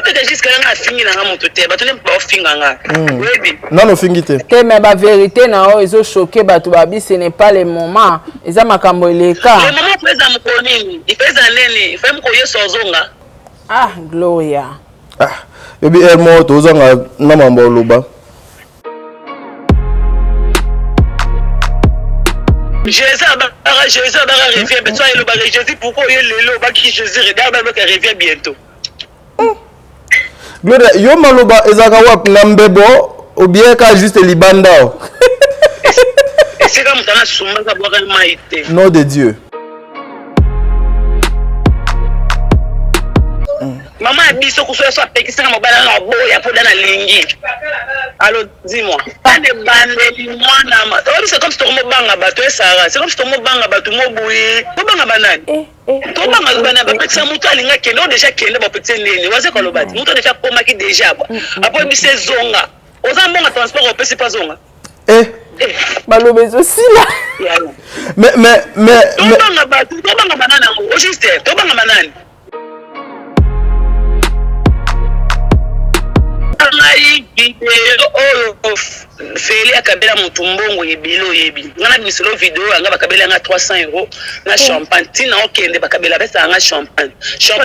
peut être jusqu'à la fin na moto te ba to ne pas finga nga oui non fingi te mais ba vérité na o ezo choquer bato babi ce n'est pas le moment eza makambo eleka le moment pesa mkonini ipesa nene ifa mko yeso zonga ah Gloria yobi mo tozanga na mambo loba Jésus a revient mais toi il va Jésus pourquoi il le ba qui Jésus regarde ba revient bientôt Gloria yo maloba ezaka wap na mbebo obien ka juste libanda et c'est comme ça sumba ka boka maite nom de Dieu maman a dit ce que soit pekisa na mobala na boya pour dans lingi alors dis-moi pas de bande mwana ma c'est comme si tu me banga bato Sarah c'est comme si tu me banga bato mobuyi to banga banani to banga bana ba pekisa mutu alinga kende o déjà kende ba pekisa nene waze ko lobati mutu déjà poma ki déjà après bise zonga oza mbonga transport opesi pas zonga balobe aussi là mais to banga bato to banga banana au juste to banga banani Ngai vidéo Feli akabela mutumbongo yebilo yebi ngana bisolo vidéo anga bakabela nga 300 € na champagne tina okende bakabela besa nga champagne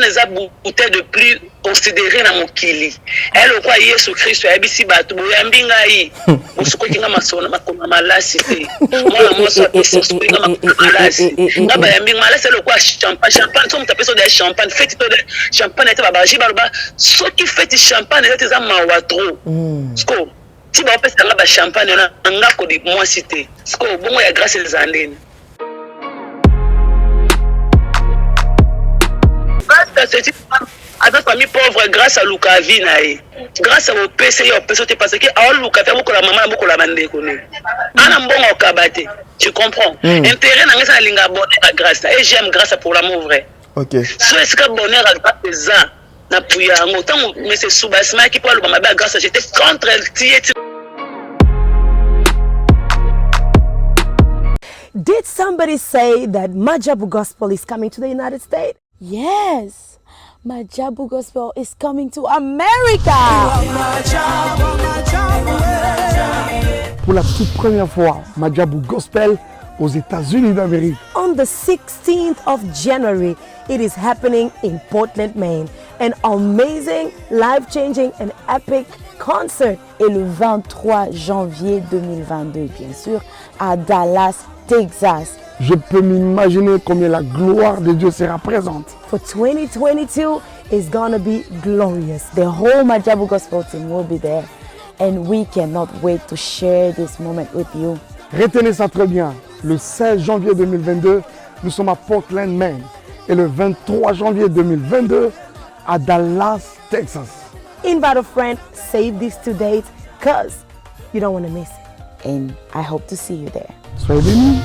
eza bouteille de plus considéré na mokili elle kwa Yesu Kristo yabisi batu boyambi ngai musuko kinga masona makoma malasi te mwana moso apeso kinga malasi ngaba yambi malasi elle kwa champagne so mutapeso de champagne fête de champagne ete babaji baluba soki fête champagne ete za mawatro sko si ba pesa nga ba champagne na ngako di moi cité sko bongo ya grâce les andeni grâce à famille pauvre grâce à Lukavina grâce à au PC au PC parce que à Lukavina beaucoup la maman beaucoup la bande connaît ana mbongo okabate tu comprends intérêt na ngasa linga bonheur à grâce et j'aime grâce pour l'amour vrai OK so est-ce que bonheur à grâce ça na puya ngotan mais c'est soubasma qui parle ba ba grâce j'étais contre tié. Did somebody say that Majabu Gospel is coming to the United States? Yes, Majabu Gospel is coming to America. Pour la toute première fois, Majabu Gospel aux États-Unis d'Amérique. On the 16th of January, it is happening in Portland, Maine. An amazing, life-changing and epic concert. Et le 23 janvier 2022, bien sûr, à Dallas, Texas. Je peux m'imaginer combien la gloire de Dieu sera présente. For 2022, it's gonna be glorious. The whole Majabu Gospel team will be there. And we cannot wait to share this moment with you. Retenez ça très bien. Le 16 janvier 2022, nous sommes à Portland, Maine. Et le 23 janvier 2022, à Dallas, Texas. Invite a friend, save these 2 dates, because you don't want to miss it. And I hope to see you there. Soyez bénis.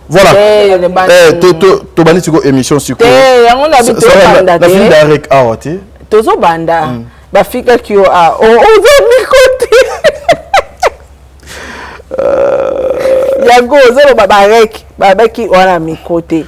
Voilà. Tu bani siko émission siko. On a habité banda. La fille d'Arek Awati. Tozo banda. Ba fika kio a. Oh, côté. Yago zero baba Arek, baba ki wana mi côté.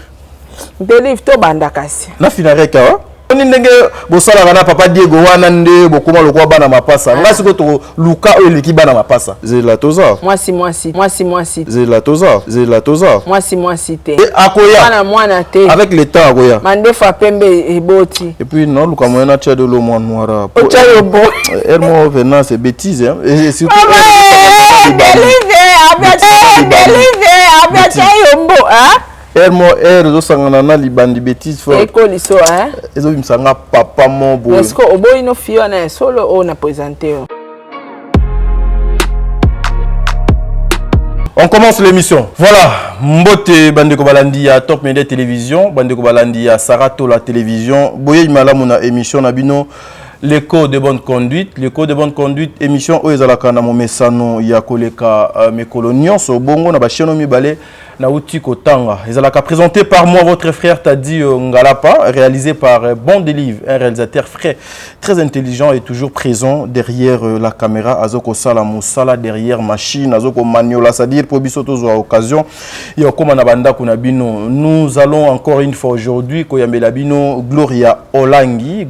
Believe to banda kasi. La fille d'Arek Awa. Oni ndenge bosala kana papa Diego wana nde bokoma lokwa bana mapasa. Ngasi ko to luka o leki bana mapasa. Zela toza. Moi si. Zela toza. Moi si te. Akoya. Mwana te. Avec le temps akoya. Mande fa pembe eboti. Et puis non luka moyena tia de l'eau noir. Ocha yobo. Hermo venant c'est bêtise hein. Et surtout Hermo zo sangana na libandi bêtise fort. Ekoliso hein. Ezo bimsanga papa mobo. Est-ce que oboyi no fiona solo on a présenté. On commence l'émission. Voilà, Mbote Bandeko Balandi à Top Media Télévision, Bandeko Balandi à Sarato la télévision. Boye Malamuna émission Nabino. L'écho de bonne conduite, émission où ils allaient quand même mesano ya koleka mes colonions so bongo na bacheno mibale na uti kotanga. Ils allaient présenté par moi votre frère Tadi Ngalapa, réalisé par Bon Delive, un réalisateur frais, très intelligent et toujours présent derrière la caméra. Azoko sala musala derrière machine, Azoko maniola, c'est-à-dire pour bisoto à occasion. Et comme na banda kunabino, nous allons encore une fois aujourd'hui koyambela bino Gloria Olangi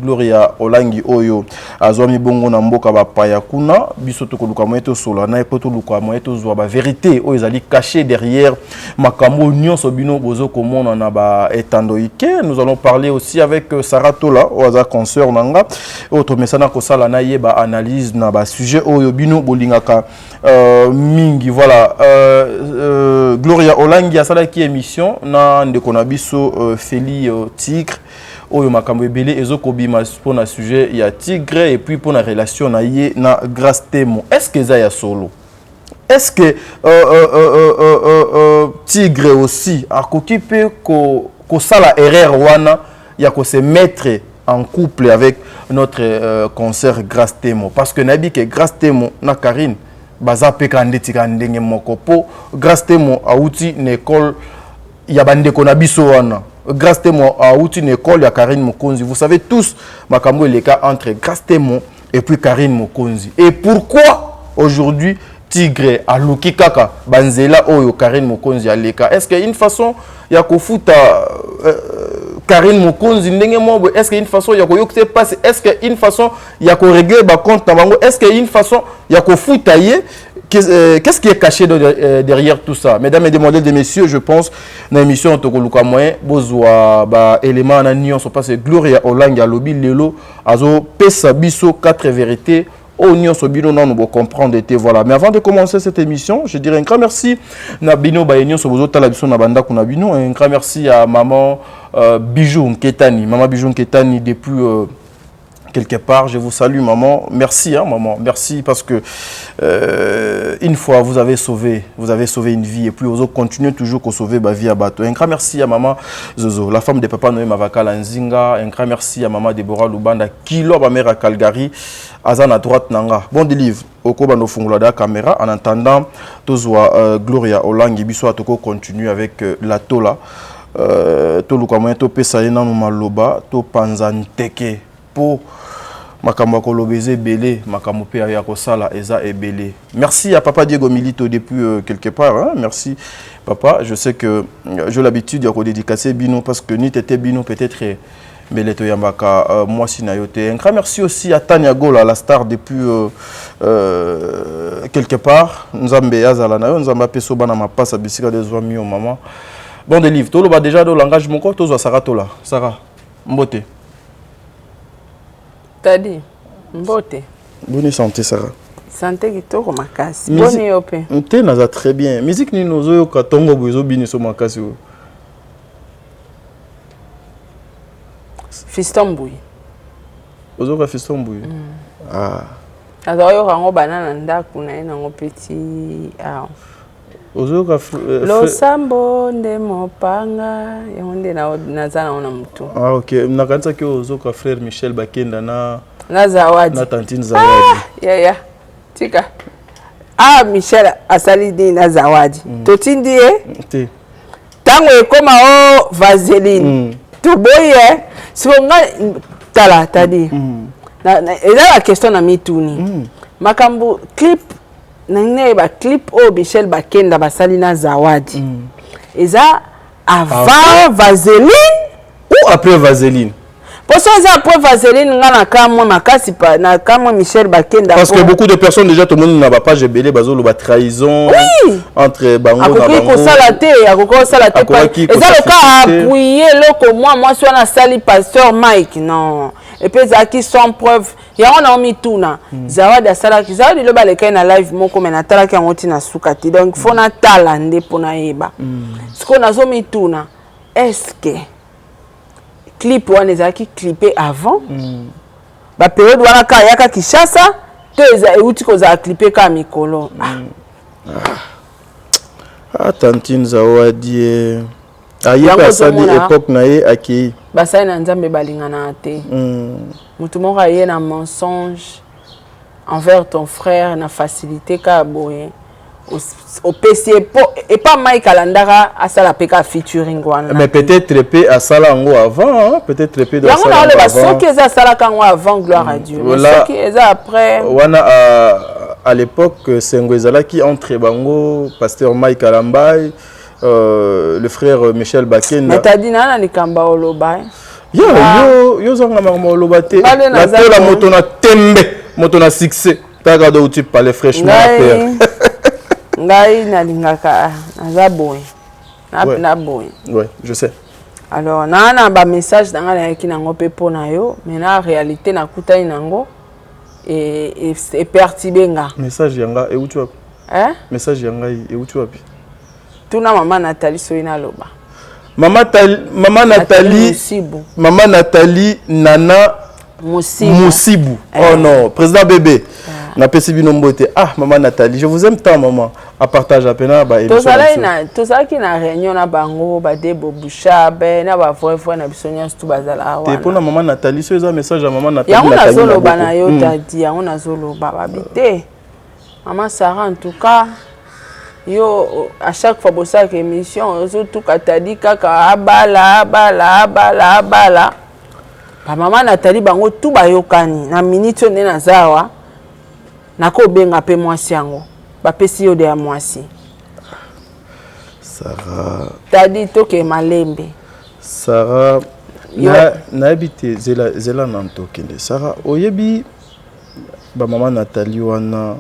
oyo azwami bongo na mboka bapaya kuna biso to koluka moyeto sola na epoto luka moyeto zwa ba vérité oyo ezali caché derrière makambo nyonso bino bozo komona na ba etandoike. Nous allons parler aussi avec Sarah Tola oza concert nanga autre mesana ko sala na yeba analyse na ba sujet oyo bino bolingaka mingi. Voilà, Gloria Olangi asala ki émission na ndeko na biso Feli Tigre oyo makambo ebele ezoko bima pour na sujet ya Tigre et puis pour la relation na ye na Grâce Temo. Est-ce que ça ya solo? Est-ce que Tigre aussi a occupé ko sala erreur wana ya ko se mettre en couple avec notre concert Grâce Temo parce que nabi que Grâce Temo na Karine baza peka ndetika ndenge mokopo Grâce Temo a outi une école ya bandeko na biso wana. Grâce Temo a outi une école ya Karine Mokonzi. Vous savez tous makambo le cas entre Grâce Temo et puis Karine Mokonzi. Et pourquoi aujourd'hui Tigre a luki kaka banzela oyo Karine Mokonzi a leka? Est-ce qu'il y a une façon ya kofuta Karine Mokonzi ndenge mo? Est-ce qu'il y a une façon ya koyokse passe? Est-ce qu'il y a une façon ya ko régler ba compte na bango? Est-ce qu'il y a une façon ya kofuta ye? Qu'est-ce qui est caché derrière tout ça? Mesdames et mesdemoiselles et messieurs, je pense dans l'émission Tokoluka moyen bozwa ba élément na nion se passe Gloria Olangi alobi lelo azo pesa biso 4 vérités au nion so bino non nous comprendre été voilà. Mais avant de commencer cette émission, je dirais un grand merci na bino ba nion so bozo tala biso na banda kuna bino, un grand merci à maman Bijou Nketani, depuis quelque part. Je vous salue maman, merci hein, maman, merci parce que une fois vous avez sauvé une vie et puis vous continuez toujours à sauver ma vie à bateau. Un grand merci à maman Zozo, la femme de papa Noé Mavakala Nzinga. Un grand merci à maman Deborah Lubanda Kilo ba mère à Calgary Azan à droite nanga. Bon délivre au Kobano Fungula da caméra en attendant tozwa Gloria Olangi biso atoko continue avec la Tola to lukamoyen to pesa na maloba to panzanteke po makambo kolobeze belé makambo pe ya kosala eza ebele. Merci à papa Diego Milito depuis quelque part hein? Merci papa, je sais que j'ai l'habitude de dédicacer bino parce que ni tete bino peut-être Beleto Yambaka moi si na yote. Un grand merci aussi à Tania Gola la star depuis quelque part Nzambe yazala na yo Nzamba peso bana mapasa bisika des amis au maman. Bon des livres, tout le bas déjà de langage mon corps, tout Sarah Tola. Sarah, Mbote. Tadi, Mbote. Bonne santé Sarah. Santé kitoko makasi. Bonne yope. T'es naza très bien. Musique ni nozo yo katongo bozo bini so makasi. Fiston Bouy. Ozo ka Fiston Bouy. Ah. Azoyo rango banana ndaku na ina ngo petit ah. Lo sambo nde mopanga yonde na zana ona mtu. Ah OK, nakanza ke ozoka frère Michel Bakenda na Zawadi. Na tantine Zawadi. Ya. Tika. Ah Michel asali na Zawadi. Totindi Te. Tango ekoma o vaseline. Tuboye songa tala tadi. Na la question na mituni. Makambo clip nane ba clip o Michel Bakenda basali na Zawadi. Eza avant vaseline ou après vaseline? Pour ça, ça après Vaseline, on a quand même ma casse pas, na quand même Michel Bakenda. Parce que beaucoup de personnes déjà tout le monde n'a pas belé bazolo ba trahison entre bango na bango. Ko salaté, ko salaté pas. Et ça le cas appuyer loko moi soit na sali pasteur Mike non. Et puis ça qui sont preuve. Ya on a mis tout na. Zawadi sala ki zawadi le baleka na live moko mais na tala ki ngoti na sukati. Donc faut na talande pour na yeba. Ce qu'on a zomi tout na. Est-ce que clip wana ezalaki clippé avant ba période wana ka yaka Kinshasa to euti kozala clippé ka mikolo Tantine Zawadi aye pasali époque na ye aki basali na nzambe balingana te mutu moko aye na mensonge envers ton frère na facilité ka boye au PC et pas Mike Alandara à ça la PK featuring wana. Mais peut-être trépé à Salango avant, hein? Peut-être trépé dans Salango avant. Il y a qui est Salango avant, gloire à Dieu. Voilà. Qui est après. Wana à l'époque Sengoezala qui entre bango, pasteur Mike Alambay, le frère Michel Bakenda. Mais t'as dit nana ni kamba oloba. Yo zanga marmo oloba te. La moto na tembe, moto na succès. T'as regardé où tu parlais fraîchement à terre. Ngai nalingaka naza boy na boy ouais je sais alors na ba message danga na yaki nango pe pona yo mais na réalité na kutai nango et pertibenga message yanga et où tu as message yanga et où tu as tuna maman Nathalie soina loba maman Nathalie Nana Moussibou oh non président bébé na pesi binombote maman Nathalie je vous aime tant maman à partage à peine ba émission tout ça qui na réunion na bango ba debo boucha be na ba frère na bisonya tout bazala wana te pour maman Nathalie so eza message à maman Nathalie ya on azolo bana yo tadi ya on azolo ba bité maman Sarah en tout cas yo à chaque fois bossa que émission surtout katadi kaka abala ba maman Nathalie bango tout ba yokani na minute ne na zawa nako benga pe mwasi yango ba pesi yo de ya mwasi Sarah tadi toke malembe Sarah na habité zela nantokende Sarah oyebi ba maman Nathalie wana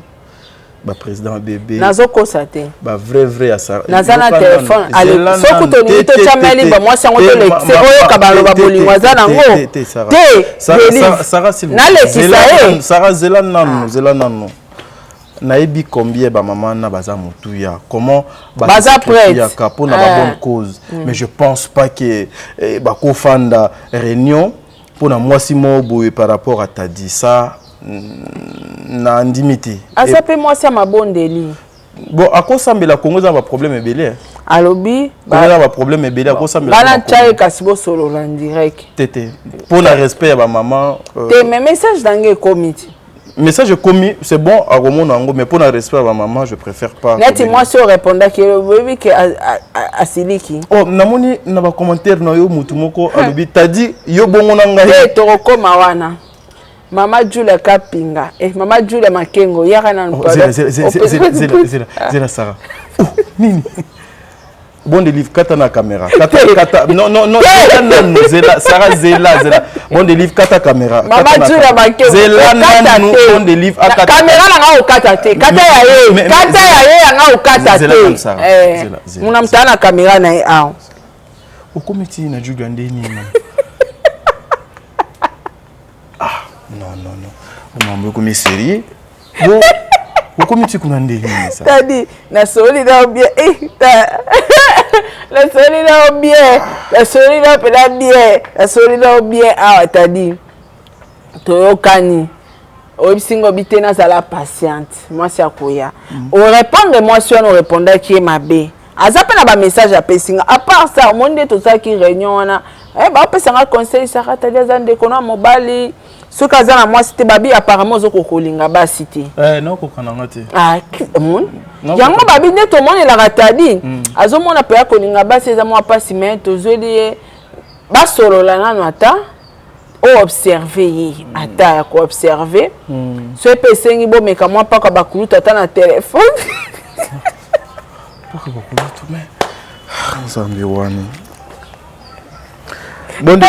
ba président bébé nazokosa te ba vrai à Sarah nazana téléphone allez soko to ni to chameli ba mwasi yango to lexe oyo kabalo ba bolingo za nango te Sarah s'il vous plaît Sarah zela nanu naebi combien ba maman na baza mutuya comment baza prête pour na ba bonne cause mais je pense pas que ba ko fanda réunion pour na mwasi mobo par rapport à ta dit ça na ndimité asa pe mwasi ya mabondeli bon akosambela Congo za ba problème ebele alobi ba problème ebele akosambela bana chaye kasibo solo en direct tete pour le respect ya ba maman te mais message dange comité message commis c'est bon à Romon Ango mais pour le respect à ma maman je préfère pas net moi si on répondait que asiliki oh namoni na ba commentaire na yo mutu moko alobi tadi yo bongo na ngai to koma wana mama Julia Kapinga mama Julia Makengo yaka na zela Sarah nini bon de livre kata na caméra kata non zela Sarah zela bon de livre kata caméra mama Julia Makengo zela nanu bon de livre akata caméra na nga ukata te kata ya ye nga ukata te muna mtana caméra na ye ao ukomiti na Julia ndeni non mambo comme série bon ukomiti kuna ndeni ça tadi na soli na bien la soli na bien la soli na pela bien la soli na bien tadi toyokani obisingo bitena zala patiente moi c'est akoya o répondre moi si on répondait qui est mabe azape na ba message a pesinga à part ça monde tout ça qui réunion na ba pesanga conseil ça tadi azande kono mobali ce cas là moi c'était babi apparemment zo kokolinga ba cité non kokana ngati mon yango babi ne to mona la ratadi azo mona pe akolinga ba c'est moi pas si mais to zeli ba solo la nanu ata o observer ata ko observer ce pesengi bo meka moi pas ka bakuluta ata na téléphone pas ka bakuluta mais zambi wani Bon de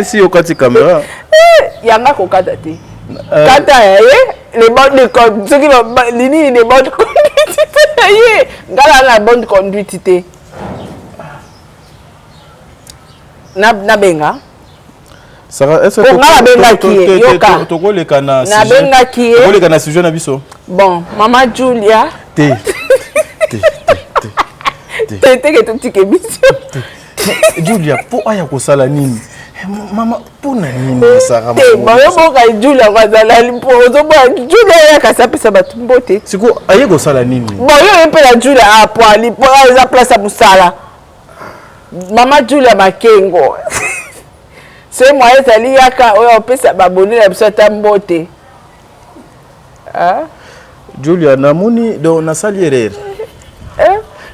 si au côté caméra. Yanga ko kata te. Kata les bonnes conduite, ceux qui vont les bonnes conduite. Ngala la bonne conduite te. Na benga. Sarah, est-ce que bon, maman Julia. Julia, pour aya ko sala nini? Maman, pour na nini Sarah? Julia ya kasapisa batu mbote. Siko aya ko sala nini? Bon, yo pe la Julia a poali, pour la place à musala. Maman Julia Makengo. C'est moi ezali yaka oyo pesa baboni na biso ta mbote. Ah? Julia namoni do na sali erreur.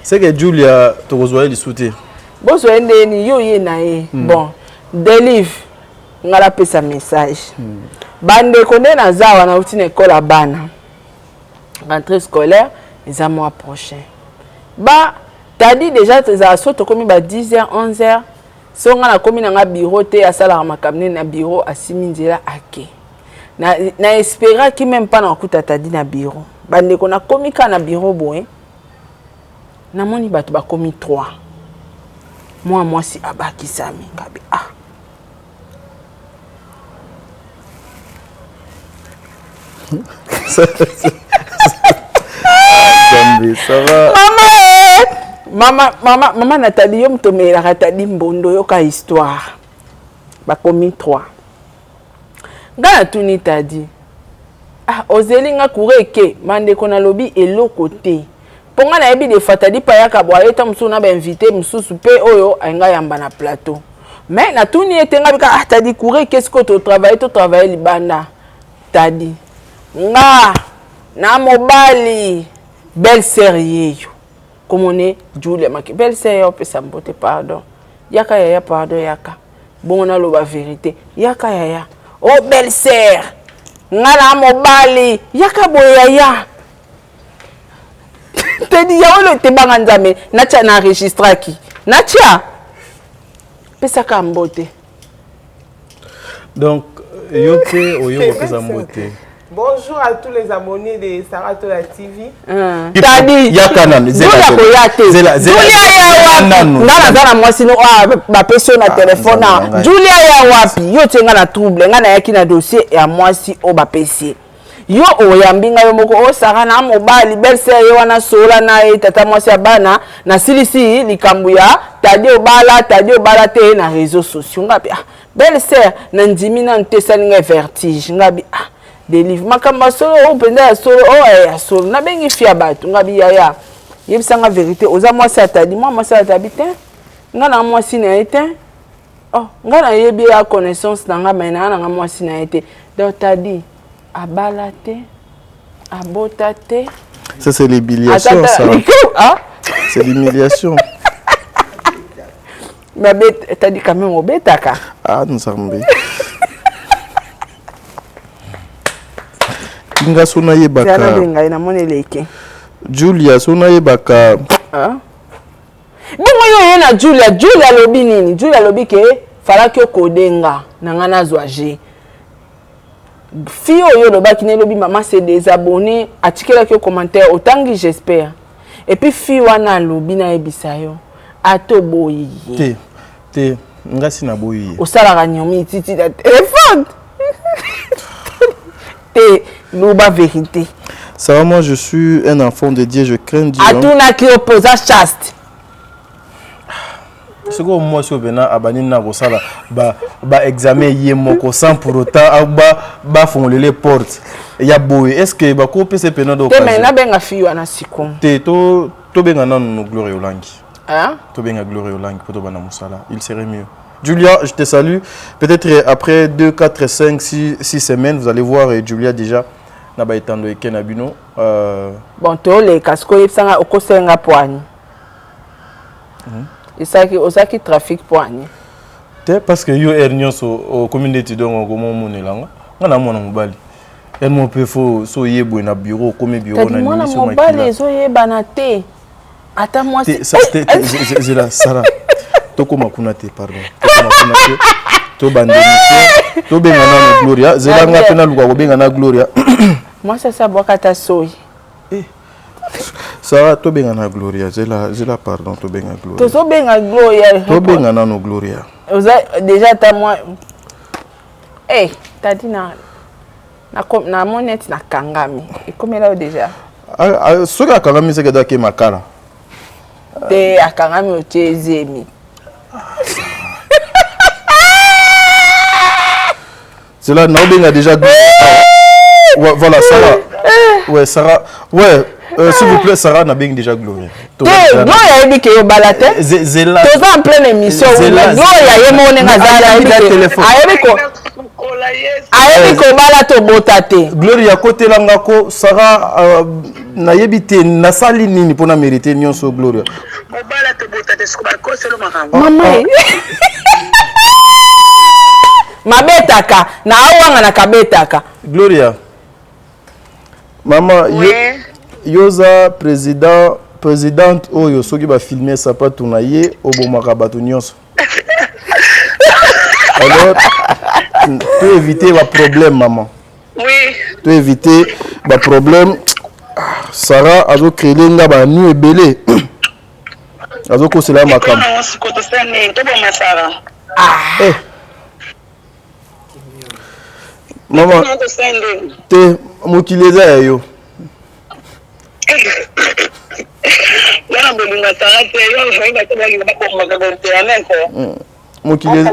C'est que Julia tokozwa li souté. Bozo ndeni yo ye na ye. Bon, delive ngala pesa message. Bande konde na zawa na uti na école bana. Rentrée scolaire, les mois prochain. Ba t'as dit déjà tes assaut comme ba 10h 11h. Si on a commis dans un bureau, tu as salarié dans un bureau à 6 000 ake. Na espéra qui même pas dans kuta tadi na bureau. Bande qu'on a commis quand na bureau boy. Na moni batu ba commis 3. Moi si abaki sami kabi ah. Ça va. Maman Nathalie, yo mtome la ratadi mbondo yo ka histoire. Ba komi 3. Ngana tuni tadi. Ah, ozeli nga kureke, mande kona lobi eloko te. Ponga na yebi de fatadi pa yaka bwa eta msuna ba invité msusu pe oyo ainga yamba na plateau. Mais na tuni etenga bika ah tadi kureke esko to travailler libanda. Tadi. Nga na mobali belle sérieux. Comme on est Julia Maki. Belle sœur, peut s'emboter pardon. Yaka yaya pardon yaka. Bon on a la vérité. Yaka yaya. Oh belle sœur. Ngala mobali. Yaka boyaya. Te di ya le te banganzame. Natia na enregistre qui. Natia. Pesa ka mbote. Donc yoke oyo pesa mbote. Bonjour à tous les abonnés de Saratola TV. Tadi yakanan zela koyate. Julia ya wapi? Ngana zana mwasi no ba peso na téléphone. Julia ya wapi? Yo tenga na trouble, ngana yaki na dossier ya mwasi o ba pesi. Yo oyambinga yo moko o sara na mobali belle sœur yo wana sola na e tata mwasi ya bana na silisi likambu ya tadi obala te na réseaux sociaux ngapi. Belle sœur na ndimi na ntesalinga vertige ngabi délivre makamba solo o penda solo o solo na bengi fia batu ngabi yaya yebisanga vérité oza mwasi atadi mwasi atadi te ngana mwasi na ete oh ngana yebi ya connaissance na nga maina na mwasi na ete donc tadi abala te abota te ça c'est l'humiliation ça ah c'est l'humiliation mais tadi quand même obetaka ah nous sommes Kinga sona yebaka. Zana benga ina moneleke. Julia sona yebaka. Ah. Bongo yo na Julia lobi nini? Julia lobi ke fala ki kodenga na ngana zwaje. Fio yo lobaki ne lobi maman c'est désabonné, atikela ki commentaire autangi j'espère. Et puis fi wana lobi na ebisa yo. Ato boyi. Te ngasi na boyi. Osala ranyomi titi da téléphone. L'oba vérité. Ça va, moi je suis un enfant de Dieu, je crains Dieu. Atuna qui oppose à chaste. Ce que moi je suis abani na kosala ba examen yemoko sans pour autant ba fongler les portes. Ya boy, est-ce que ba ko pese pena do. Te mais na benga fiyo na sikom. Te to benga na no gloire yolangi. Hein? To benga gloire yolangi poto bana musala. Il serait mieux. Julia, je te salue. Peut-être après 2, 4, 5, 6 semaines, vous allez voir Julia déjà. Bon, tu as les casques, tu as au Kosenga Poani. Et ça qui trafic Poani. Parce que yo ernion au communauté donc comment mon elanga. On a mon mobile. Elle mon peu faut so yebo na bureau comme bureau na nuit sur ma mobile zo yebanate. Attends moi c'est là Sarah. Toko makuna te pardon. to bande mission to benga na Gloria zelanga pena luka ko benga na Gloria moi ça boakata soy ça to benga na Gloria zela pardon to benga Gloria to benga Gloria to benga na no Gloria déjà ta moi t'as dit na monette na kangami et comme là déjà ce que kangami c'est que dake makala te akangami otezemi c'est là Naobenga déjà ouais, voilà Sarah ouais Sarah ouais s'il vous plaît Sarah n'a bien déjà Gloria Gloria dit que yo balate zela tous en pleine émission Gloria yemone ngazala téléphone ayebi ko balate botate Gloria côté langako Sarah na yebite na sali nini pona mériter nyonso Gloria balate botate siko ba ko selo makambo mama mabetaka na awanga na kabetaka Gloria mama yoza présidente oyo soki ba filmer sapatu na ye obomaka bato nyonso alors tu éviter ba problème maman oui tu éviter ba problème Sarah azo créer nga ba nu ebele azo ko cela makam maman te mokileza ya yo mokileza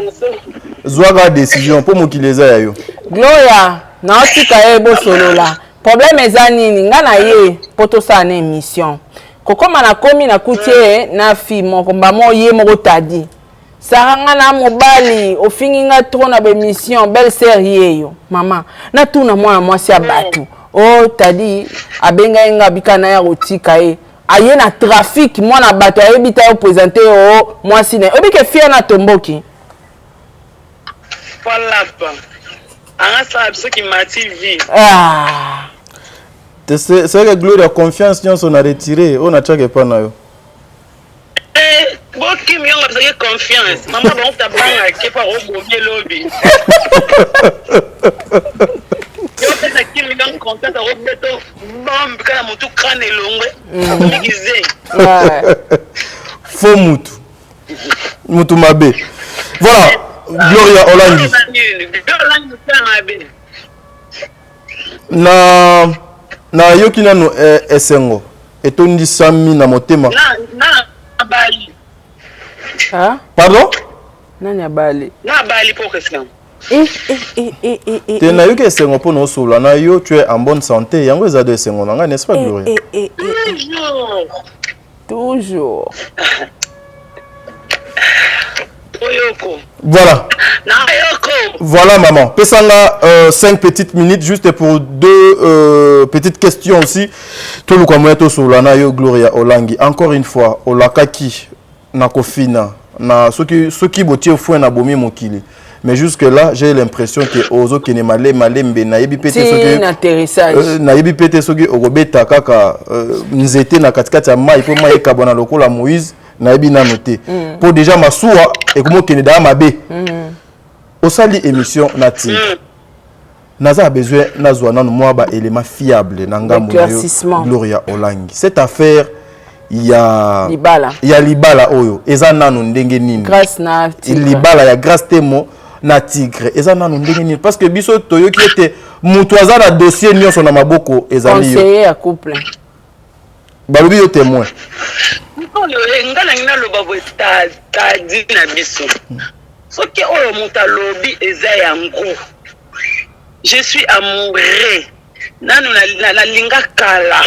zwaka décision po mokileza ya yo Gloria na otika ye bosolola problème eza nini nga na ye po tosala na émission kokoma na komi na kutie na fi moko mbamo ye moko tadi saranga na mobali ofingi nga trop na bémission belle série yo mama na tuna mwana mwasi ya batu tadi abenga nga bikana ya rotika ye aye na trafic mwana bato ayebita yo présenter mwasi ne obike fia na tomboki voilà pas anga sa biso ki mati vie c'est que Gloria confiance nyonso na retiré on a chake pa na yo boki mionga biso confiance mama bon ta banga ke pa robomie lobi yo pesa ki mionga confiance a robeto bam kana mutu crâne longwe migize faux mutu mabe voilà Gloria Olangi na yoki nano esengo etondi sami na motema na bali pardon nani abali na bali pour question te na yoki esengo po no solo na yo tu es en bonne santé yango eza de esengo nanga n'est-ce pas Gloria toujours voilà. Voilà maman. Pesanga 5 petites minutes juste pour 2 petites questions aussi. Tout le communauté sur la yo Gloria Olangi. Encore une fois, olakaki na kofina na ceux qui botié fou na bomi mokili. Mais jusque là, j'ai l'impression que ozo kene malembe na yebi pété soki atterrissage. Na yebi pété soki okobeta kaka nzete na katikati ya mai po mai kabona lokola Moïse. Na yebi na noté pour déjà masuwa et comment kene da mabe au sali émission nati naza besoin nazwa nanu moi ba élément fiable na ngambo Gloria Olangi cette affaire ya libala oyo eza nanu ndenge nini grâce na tigre libala ya grâce temo na tigre eza nanu ndenge nini parce que biso toyoki ete mutu aza na dossier nyonso na maboko ezali yo conseiller ya couple balobi yo témoin ngala ngina loba bo tadi na biso soki oyo muta lobi eza yango je suis amoureux nanu na linga kala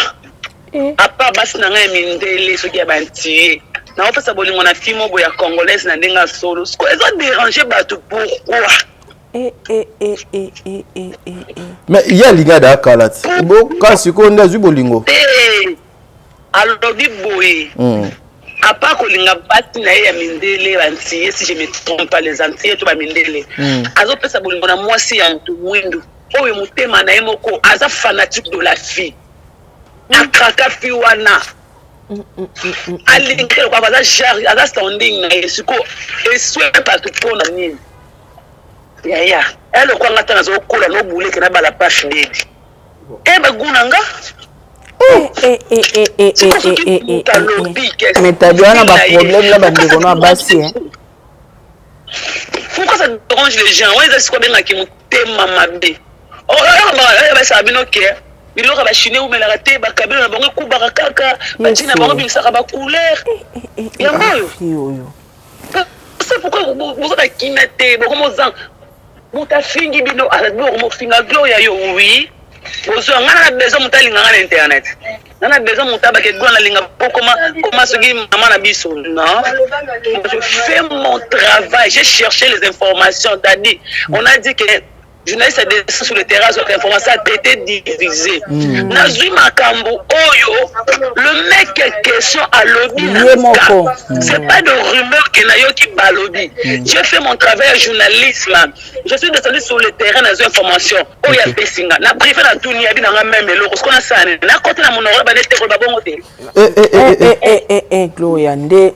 apa basi na ngai mindele soki ya bantie na opesa bolingo na fimo bo ya congolaise na ndenga solo sko ezo déranger bato pourquoi mais il y a linga da kala bo kasi ko ndazu bolingo alobi boye apa kolinga basi na ye ya mindele bantie si je me trompe pas les antilles to ba mindele azopesa bolingo na mwasi ya mutu mwindu oyo mutema na ye moko aza fanatique de la fille akraka fi wana alingi le kwa genre aza standing na esiko eswe partout pour na nini ya elle kwa ngata nazo kola no bule ke na bala page baby ba gunanga mais t'as bien un problème là bandeko na basi hein. Pourquoi ça dérange les gens? Ouais, c'est quoi bien qui me thème mabé. Oh là bah ça bien OK. Il aura ba chiner ou mais la raté ba kabelo na bango ku barakaka ba tina bango bi saka ba couleur. Ya mayo. C'est pourquoi vous avez kinate beaucoup zan. Muta fingi bino ala mo finga gloria yo oui. Ozo ngana besoin mutalinga na internet. Nana besoin mutaba ke gwana linga comment soki maman na biso non. Je fais mon travail, j'ai cherché les informations, c'est-à-dire on a dit que journaliste a descendu sur le terrain sur l'information a été divisée. Nazui Makambo Oyo, le mec est question à lobby. C'est pas de rumeur que Nayo qui balobi. J'ai fait mon travail à journalisme. Je suis descendu sur le terrain dans une information. Oya Pessinga. Na privé na tout ni abi na même le parce qu'on a ça. Na côté na mon oreille ba nete ko ba bongo te. Gloria nde.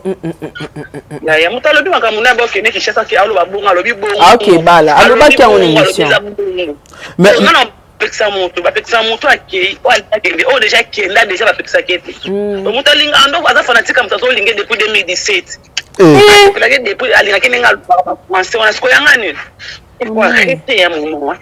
Ya mutalobi Makambo na ba kene ki chasa ki alo ba bongo alobi bongo. Ah OK bala. Aloba ki en émission. Mais non pekisa moto ba pekisa moto akei o déjà kenda déjà ba pekisa kete moto linga ando aza fanatique mutazo linga depuis 2017 la que depuis alinga kenga penser on a ko yangani il faut arrêter un moment.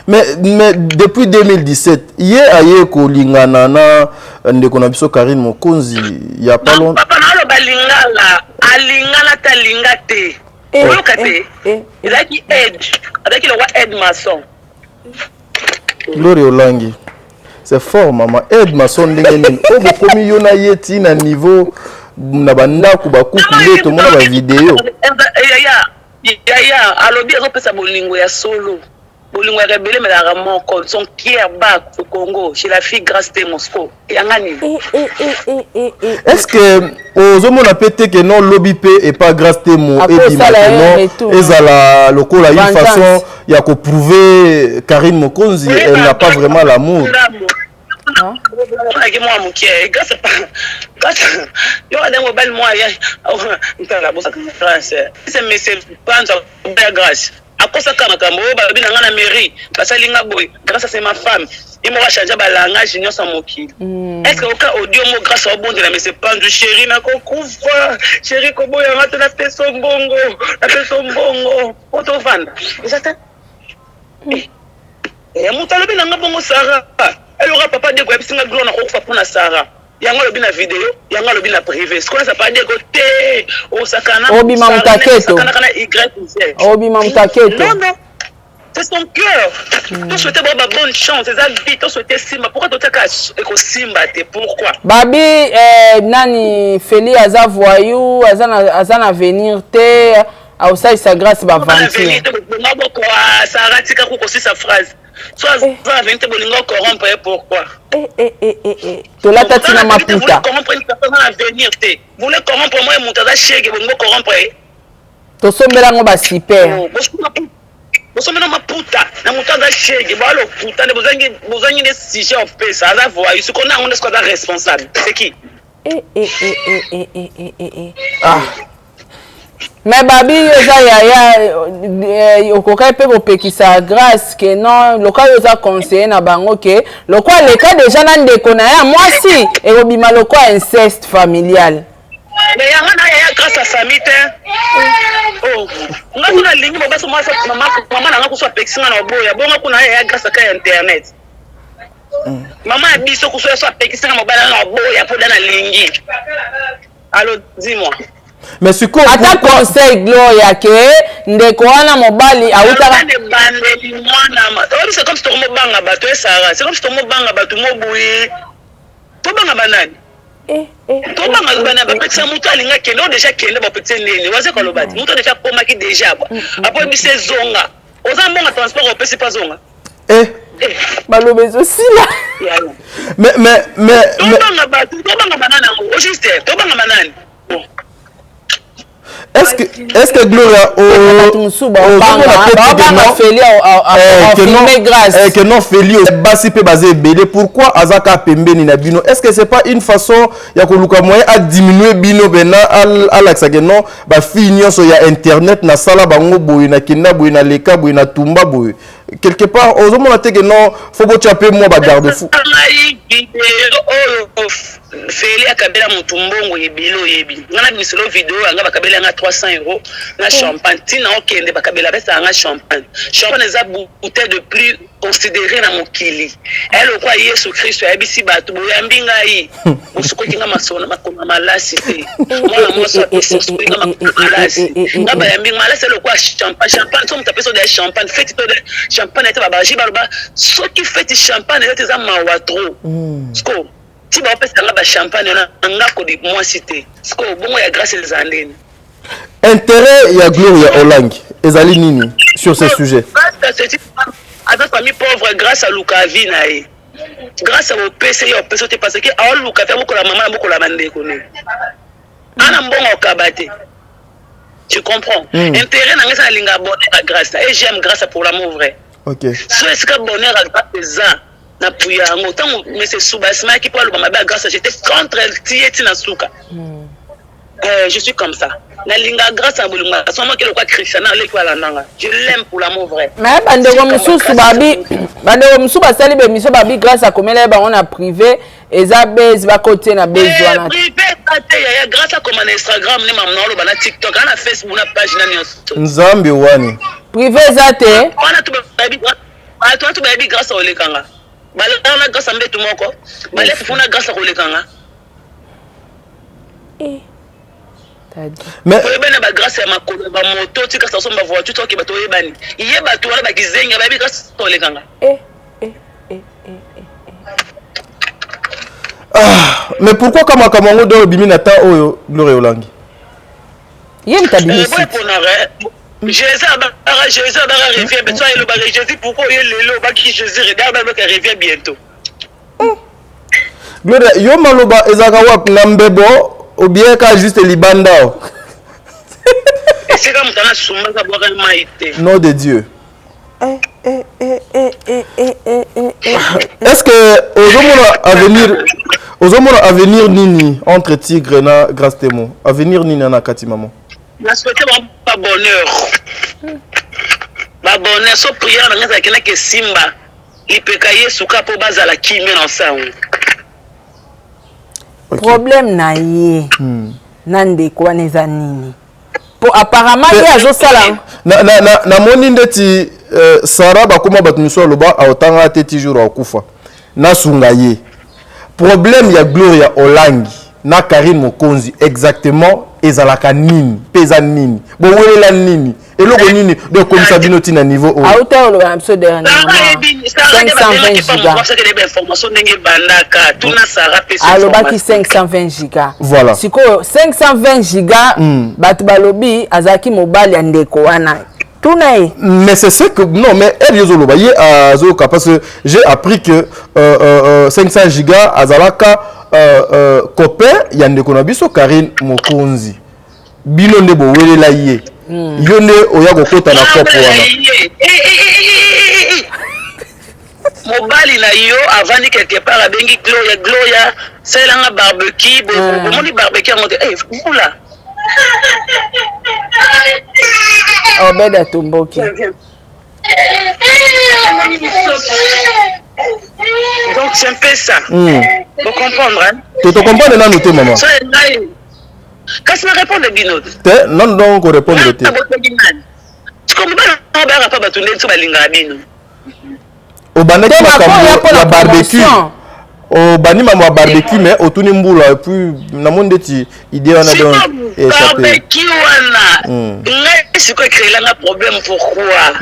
Mais depuis 2017 hier aye ko lingana na ndeko na biso Karine Mokonzi ya pas longtemps papa na lo balingala alingala ta linga te. Il a qui aide, avec le roi aide maçon. Gloria Olangi, c'est fort maman. Aide maçon ndengeni. O bo komi yona yeti na niveau na banda ku ba kukule to mona ba vidéo. Ya alobi azopesa bolingo ya solo. Bolingo ya rebelle mais la moko son Pierre Bak au Congo chez la fille Grâce de Moscou. Yangani. Est-ce que ozomona pété que non lobby P et pas Grâce Temo et dit maintenant ezala lokola une façon ya ko prouver Karine Mokonzi elle n'a pas vraiment l'amour. À cause de ça, la mairie, parce que grâce à ma femme, il m'a changé le langage, je sans moquer. Est-ce que au cas audio, grâce au bon de la mais c'est pas du chéri, n'a qu'au couvre, chéri, Kobo, il a la paix son bongo, la paix son bongo, autofan. Et ça, et mon talent, il a un bon Sarah. Elle aura papa de web, c'est un gros, on a pour la Sarah. Yanga lobi na vidéo, yanga lobi na privé. Ce qu'on ça pas dire côté au sakana. Obi mamtaketo. Sakana kana YZ. Obi mamtaketo. Non non. C'est son cœur. Tu souhaitais avoir bonne chance, c'est ça vie, tu souhaitais Simba. Pourquoi tu t'as éco Simba te pourquoi? Babi nani Feli aza voyou, azana venir te au ça sa grâce ba vantir. Ça ratika ko aussi sa phrase. Soit va venir te bolingo corrompre pourquoi? To la tatina maputa. Vous corrompre une personne à venir te. Vous voulez corrompre moi mutaza chege bolingo corrompre. To sombela ngo ba super. Bosomena maputa na mutaza chege balo puta ne bozangi ne sujet of pesa za voyou ce qu'on a on est quoi responsable. C'est qui? Ah. Mais babi eza ya okoka pe kopekisa grâce que non local oza conseiller na bango que local le cas déjà na ndeko na ya mwasi et obima local inceste familial. Mais yanga na ya grâce à Samite. Oh, ngako na lingi bobaso mama na ngako so peksinga na boya bonga kuna ya grâce à internet. Maman a biso ko so peksinga mobala na boya pour na lingi. Alors dis-moi. Mais ce qu'on ata conseil Gloria que ndeko wana mobali autaka ne bandeli mwana c'est comme si tu me banga bato Sarah c'est comme si tu me banga bato mobuyi to banga banani to banga bana ba petsa mutu alinga kende déjà kende ba petsa nene waze ko lobati mutu déjà poma ki déjà après bise zonga oza mbonga transport opesi pas zonga balobe aussi là mais to banga banana au juste to banga banani. est-ce que Gloria que non Feli basi pe basé belé pourquoi azaka pembeni na bino est-ce que c'est pas une façon ya koluka moyen à diminuer bino bena à l'axe que non ba finir sur ya internet na sala bango boy na kinda boy na leka boy na tumba boy quelque part aux hommes on que non faut bo chaper moi ba garde fou Feli akabela mutumbongo yebilo yebi ngana bisolo video anga bakabela nga 300 € na champagne tina okende bakabela besa nga champagne eza bouteille de plus considéré na mokili elle kwa Yesu Kristo yabisi batu boyambi ngai musuko kinga masona makoma malasi te mwana moso apeso springa makoma malasi ngaba yambi malasi elle kwa champagne so mutapeso de champagne fête de champagne ete babaji baloba soki fête champagne ete za mawatro sko si ba pesa nga ba champagne na ngako di moi cité sko bongo ya grâce les andine intérêt ya Gloria Olangi ezali nini sur ce sujet avec famille pauvre grâce à Lukavi nae grâce au PC au PC parce que a Lukavi beaucoup la maman beaucoup la bande connaît ana mbongo kabate tu comprends intérêt na ngesa linga bonheur grâce et j'aime grâce pour l'amour vrai OK so est-ce que bonheur grâce ça na puyango tango monsieur Subasma qui parle ba grâce j'étais contre tieti na suka je suis comme ça na linga grâce à bolunga soma ke lokwa Christiana le kwa landanga je l'aime pour l'amour vrai mais bandeko mususu basali be miso babi grâce à komela ba on a privé eza base ba côté na base wana privé kate ya grâce à comme na Instagram ni mamna lo na TikTok na Facebook na page na nyonso nzambe wani privé za te wana tu babi grâce au lekanga balana grâce mbetu moko bale funa grâce au lekanga mais oyebana ba grâce ya makolo ba moto tika sa somba voiture to ki bato oyebani iye bato wana ba kizenga ba bi grâce to lekanga mais pourquoi kama kamango do bimina ta oyo Gloria Olangi yem tabini Jésus a revient mais toi il va Jésus pourquoi il le ba qui Jésus regarde ba revient bientôt Gloria yo maloba ezaka wap na mbebo ou bien ka juste libanda c'est comme ça sumba ka boka maite nom de Dieu est-ce que aux avenir nini entre Tigre na Grâce Témoin avenir nini na kati maman na souhaiter pas bonheur so prière na ngasa kena ke simba ipeka Yesu ka po bazala kimé na sango problème na ye nande kwa neza nini po apparemment ye azosala na moni ndeti Sarah bakoma batu miso loba aotanga te toujours akufa na sunga ye problème ya Gloria Olangi na Karine Mokonzi exactement ezalaka nini pesa nini bo welela nini eloko nini de comme ça binoti na niveau o auta lo abso dernier 520 giga information ndenge bandaka tuna Sarah pesa alobaki 520 giga voilà siko 520 giga batu balobi azaki mobile ya ndeko wana tourner mais c'est ce que non mais elle yozoloba ye azoka parce que j'ai appris que 500 giga azalaka copain ya ndeko na biso Karine Mokonzi bino nde bo welela ye yo nde oya kokota na kopo wana mobali na yo avandi quelque part abengi Gloria selanga barbecue bomoni barbecue ngote fula obeda tumboki donc c'est un peu ça vous comprendre hein tu te comprends na noter maman qu'est-ce que répond de binot non donc on répond de te comme ba ba pas batunde so balinga bino obanaki makambo ya barbecue obani makambo ya barbecue mais otuni mbula et puis na monde ti idée wana donc barbecue wana ngai siko créer la problème pourquoi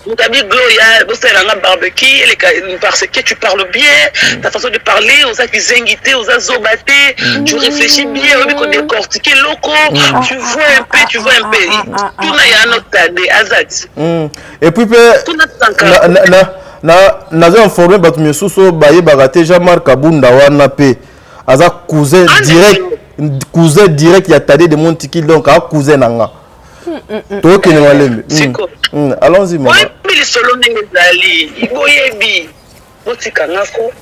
Mutabi Gloria, vous savez, un barbecue, parce que tu parles bien, ta façon de parler, aux acquisités, aux azobatés, tu réfléchis bien, on décortiquer locaux, tu vois un peu, Tout n'a un autre tadé, Azat. Et puis, na informé, mais sous baye bagaté, Jean-Marc Abunda wana pe, aza cousin direct cousin direct ya Tadé de Montiki donc a cousin nanga to ke ne walembe allons-y maman oui solo ndenge zali iboyebi otika ngako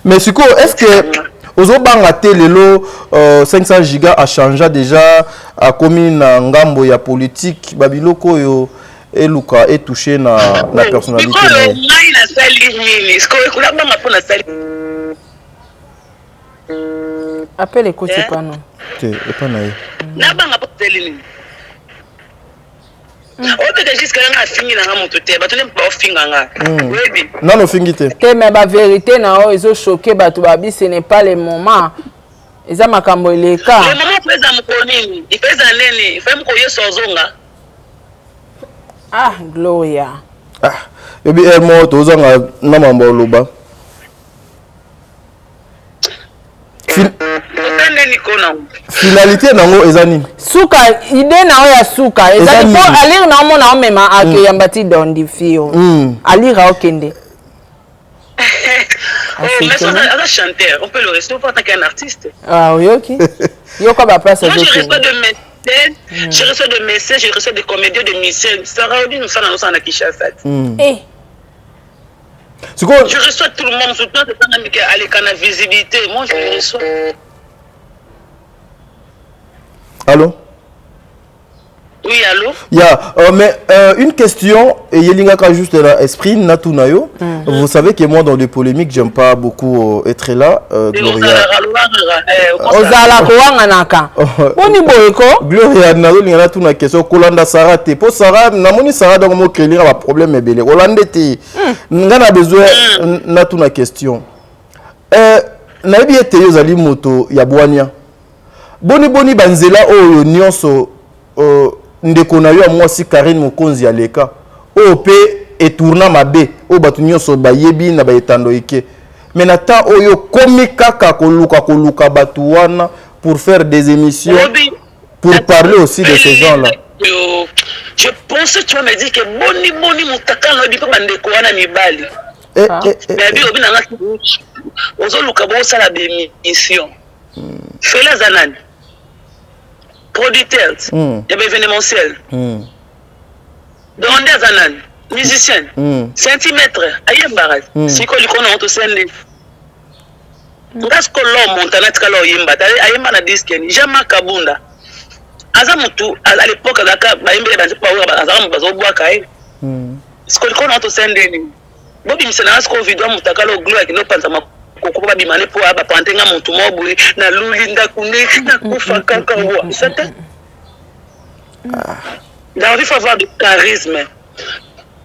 mais siko est-ce que ozobanga te lelo 500 giga a changé déjà a commis na ngambo ya politique babiloko yo eluka et touché na personnalité na ngai na sali nini siko ekula banga pona sali appelle écoute pas non te pas nae na banga pona sali nini ote jusqu'à nga fingi na nga moto te bato ne pas finga nga webi non fingi te te mais ba vérité na o ezo choquer bato babi ce n'est pas le moment eza makambo eleka le moment pesa mkonini ipesa nene ifa mko yeso zonga ah Gloria yobi mo tozanga na mambo loba finalité nango ezani suka idée na ya suka ezani po alire na mona mema ake yambati dondi fio alire okende mais ça un chanteur on peut le rester pas tant qu'un artiste ah oui OK yoko ba place moi je reçois de médecins je reçois de médecins je reçois de comédiens de musiciens ça raudi nous ça na Kinshasa je reçois tout le monde surtout à l'écran visibilité moi je le reçois. Allô? Oui, allô? Mais une question, et Yelingaka juste là, esprit, Natunayo. Vous savez que moi, dans les polémiques, j'aime pas beaucoup être là. Gloria. Gloria, Nalo, tout na question. Kolanda Sarah, te. Pour Sarah, Namoni Sarah, dans mon créer un problème, mais belé. Hollandais, te. N'en besoin, Natuna question. Nabi ete yozali moto ya Boania. Boni banzela oyo nyonso ndeko na yo mwasi Karine Mokonzi aleka o pe etourna mabe o batu nyonso bayebi na baetando ike mais na temps oyo komi kaka koluka batu wana pour faire des émissions pour parler aussi de ces gens là. Je pense que tu vas me dire que boni mutaka lobi ko bandeko wana mibali mais bi obi na ngaki ozoluka bo sala be émission fela zanani producteur, il y a événementiel. Dondé Zanan, musicien, centimètre, ayembaraz, c'est quoi l'icône auto scène. Parce que l'homme montagne kalo yemba, ayemba na disque ni jamais kabunda. Azamutu à l'époque Dakar, bayembe banze power azam bazo bois kai. C'est quoi l'icône auto scène ni. Bobi msena sko video mutakalo gloire qui no panza koko ba bimane po aba pantenga mutu mobwe na lulinda kune na kufa kaka wa c'était dans il faut avoir du charisme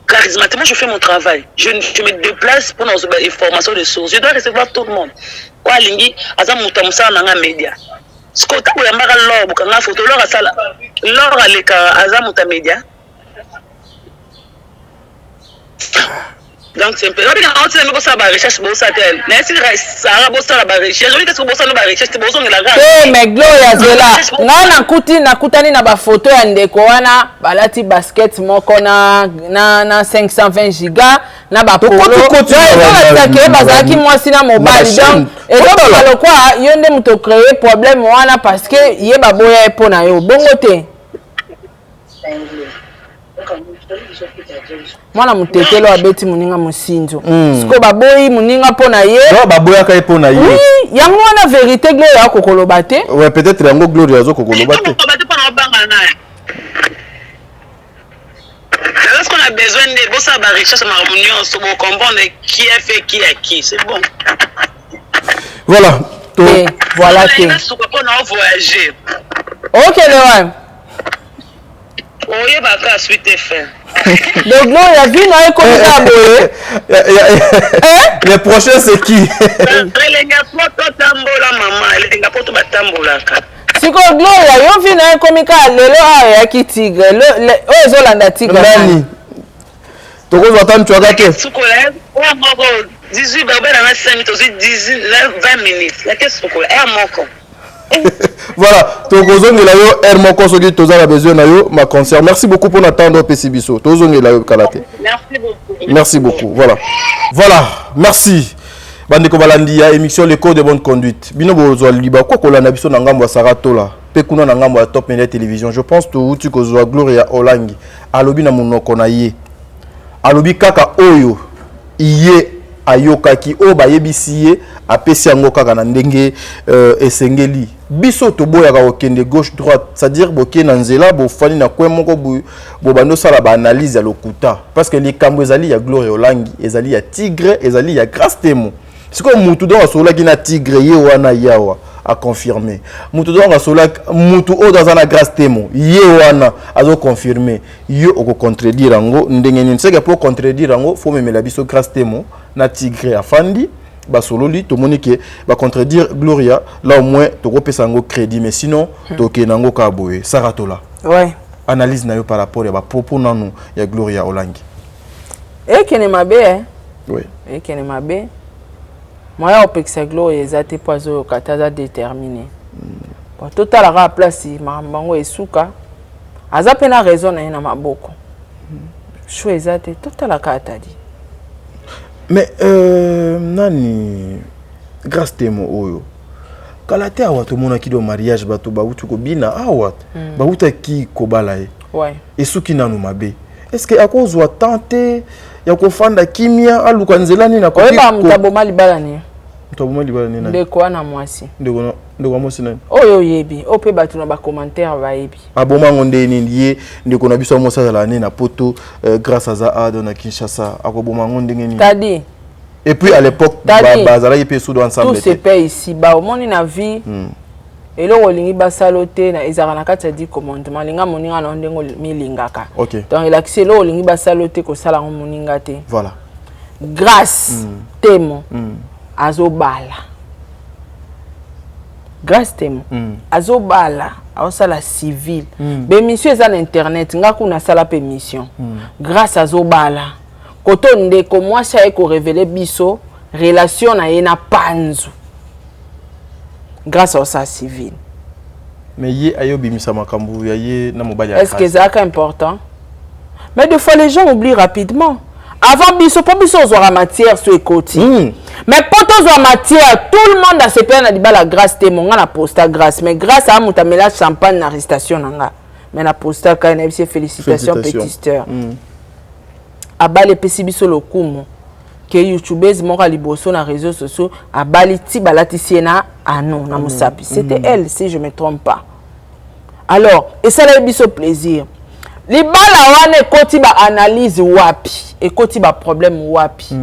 charismatiquement je fais mon travail je me déplace pour nos informations de sources je dois recevoir tout le monde kwa lingi aza mutu musana nga media skota ko yambaka lobo kanga photo lora sala lora leka aza mutu media donc c'est un peu on sait même que ça va recherche bon ça tel mais si ça va ça la recherche je dis que bon ça la recherche c'est bon la grave mais Gloria zela na kutani na ba photo ya ndeko wana balati basket moko na 520 giga na ba polo que bazaki mwasi na mobile donc et donc alokwa yonde muto créer problème wana parce que yeba boya epona yo bongo te mwana mutekelo abeti muninga musinzo siko baboyi muninga pona ye baboya ka pona ye oui yango wana vérité Gloria kokoloba te ouais peut-être yango Gloria zo kokoloba te est-ce qu'on a besoin de bon ça va recherche ma réunion sur comprendre qui a fait qui à qui c'est bon voilà voilà que on a voyager OK le oye baka suite fait donc Gloria vu na ko boye le prochain c'est qui lenga poto tambola mama lenga poto batambola ka siko Gloria yo vi na komika lelo ya ki tigre o zolanda tigre nani toko zotan chwaga te sukola o moko 18 babela na 5 minutes 20 minutes la qu'est-ce sukola e moko voilà, Togozongela yo Hermoko soki tozala besoin na yo ma concert. Merci beaucoup pour attendre PC Biso. Tozongela yo Kalate. Merci beaucoup. Merci beaucoup. Voilà. Voilà, merci. Bande ko balandi ya émission le code de bonne conduite. Bino bozwa liba ko kolanda biso na ngambo ya Saratola. Pe kuna na ngambo ya Top Media Télévision. Je pense to uti ko zwa Gloria Olangi. Alobi na munoko na ye. Alobi kaka oyo iye ayokaki o ba yebisi ye apesi yango kaka na ndenge esengeli. Biso to boya ka okende gauche droite, c'est-à-dire boke na nzela bo fani na kwe moko bo bando sala ba analyse ya lokuta parce que les kambo ezali ya Gloria Olangi, ezali ya Tigre, ezali ya Grace Temo. C'est comme mutu do asola ki na Tigre ye wana yawa a confirmer. Mutu do asola mutu o dans na Grace Temo ye wana azo confirmer. Yo oko contredire ngo ndenge nini. C'est que pour contredire ngo faut memela biso Grace Temo na Tigre afandi. Basololi to monike ba contredire Gloria là au moins to kopesa ngo crédit mais sinon to kenango ka boye Saratola. Ouais. Analyse na yo par rapport à ba propos nanu ya Gloria Olangi. Et kene mabe hein. Oui. Et kene mabe. Moi opekisa Gloria ezate poizo kataza déterminé. Pour total la place mamango esuka. Aza pena raison na maboko. Chou ezate total la katadi. Mais nani Grace Temo oyo kalate awa to mona ki do mariage bato ba utu ko bina awa ba uta ki ko balaye ouais esuki nanu mabe est-ce que akozwa tenter ya ko fanda kimia aluka nzela ni na ko ba mtaboma libala ni mtaboma libala ni na ndeko na mwasi ndeko mwasi nani oyo yebi ope bato na ba commentaire ba yebi aboma ngonde ni ndiye ndeko na biso mosa la ni na poto grâce à ça na Kinshasa akoboma ngonde ngeni tadi. Et puis à l'époque, bazala y sous ensemble. Tout se paie ici. Ba au monde na vie. Et là olingi ba saloté na ezara na kati di commandement linga moninga na ndengo milingaka. OK. Donc il accès là olingi ba saloté ko sala moninga te. Voilà. Grace Temo azobala. Grace Temo azobala ausala civil. Be mission eza na internet ngaku na sala pe mission. Grâce azobala. Koto ndeko mwasi ayeko révéler biso relation na ye na panzu grâce à ça civil. Mais ye ayobi misa makambu ya ye na mobali ya. Est-ce que c'est important? Mais des fois les gens oublient rapidement. Avant biso pas biso ozoa matière sur ekoti. Mais pour ozoa matière tout le monde a se pena di bala Grace Temo nga na posta grâce mais grâce à mutamela champagne na arrestation nanga. Mais na posta ka na bise félicitations petit sœur. Abali pesi biso lokumu ke youtubeuse moko liboso na réseaux sociaux abali ti balati siena anon na musapi c'était elle si je me trompe pas. Alors et ça la biso plaisir libala wana ekoti ba analyse wapi ekoti ba problème wapi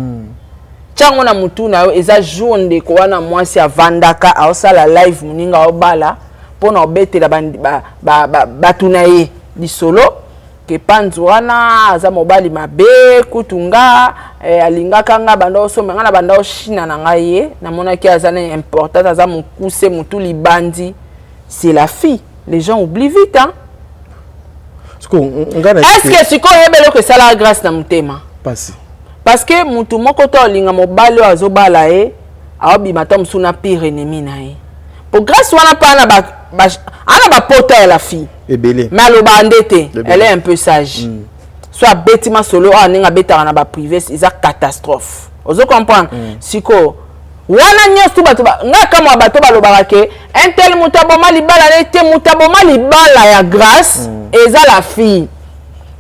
chango na mutu na yo eza journée ko wana mwasi avandaka aosala live muninga obala pona obetela batuna ye lisolo ke panzwana aza mobali mabe kutunga alingaka nga banda osoma nga na banda oshina na ngaye na monaki azana important aza mukuse mutu libandi c'est la fille les gens oublient vite hein. Est-ce que siko yebelo que ça la grâce na mutema pasi parce que mutu moko to linga mobali azobala e aobi matam suna pire ennemi na ye pour grâce wana pa na ba pota ya la fille ebele mais aloba ndete elle est un peu sage soit bêtement solo aninga betara na ba privé c'est catastrophe ozo comprendre siko wana nyosu bato nga kama bato balobaka ke un tel mutaboma libala nete mutaboma libala ya grâce eza la fille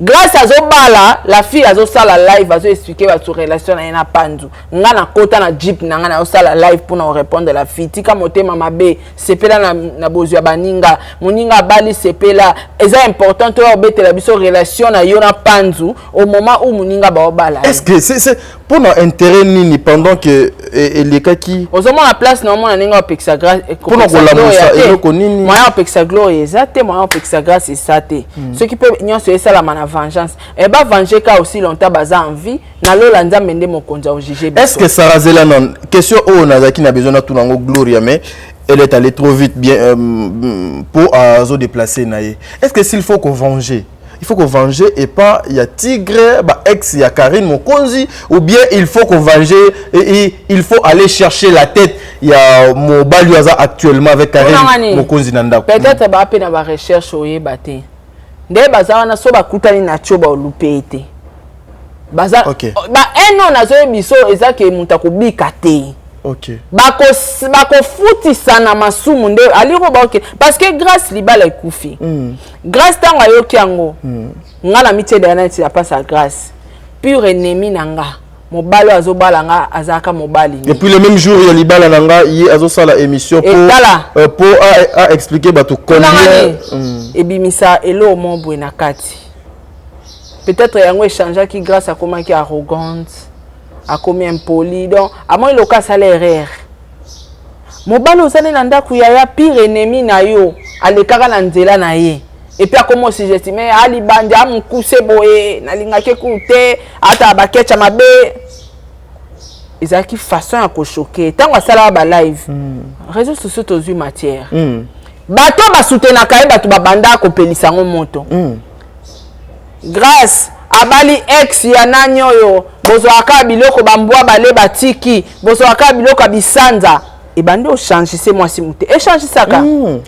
grâce à Zobala, la fille a la live, a expliqué votre relation na ena pandu. Nga na kota na jeep na nga na la live pour nous répondre à la fille. Tika mote mama be, sepela na bozua baninga, moninga bali sepela. Eza important to obete la biso relation na yona pandu au moment où moninga ba obala. Est-ce que c'est pour nos intérêt nini pendant que les cas qui Ozomo la place na mona ninga opekisa grâce pour nous la musa et loko nini moyen opekisa gloire ezate moyen opekisa grâce ezate. Ce qui peut nyonso esa la vengeance et ba venger ka aussi longtemps baza envie na lola nzambe nde mokonza o juger. Est-ce que Sarah Zela non question o nazaki na besoin na tout nango Gloria mais elle est allée trop vite bien pour se déplacer naé. Est-ce que s'il faut qu'on venger il faut qu'on venger et pas il y a Tigre ba ex il y a Karine Mokonzi ou bien il faut qu'on venger et il faut aller chercher la tête il y a Mobali actuellement avec Karine Mokonzi nanda. Peut-être ba pe na ba recherche oyebate. Nde baza wana so bakutani na choba olupete baza okay. Ba eno nazo biso ezake muta kubika te OK. Bako futisa na masumu nde aliko ba OK parce que grâce libala ekufi. Grâce tanga yoki yango. Ngala mitie de na ti passe à grâce. Pure ennemi nanga. Mobalo azobala nga azaka mobali. Et puis le même jour il y a libala nanga yi azosala émission pour expliquer bato combien et bimisa elo mombo na kati. Peut-être yango échange qui grâce à comment qui arrogante, à combien impoli donc à moins le cas salaire. Mobalo zane nanda kuyaya pire ennemi na yo alekaka na nzela na ye. Et puis comment si j'estime ali bandi amukuse boye na lingake kute ata bakecha mabe ezaki façon ya ko choquer tango sala ba live réseaux sociaux tozu matière bato ba soutenir ka bato ba banda ko pelisa ngo moto grâce abali ex ya nanyo yo bozo aka biloko bambwa bale batiki bozo aka biloko bisanza et bande o changer c'est moi si muté échanger saka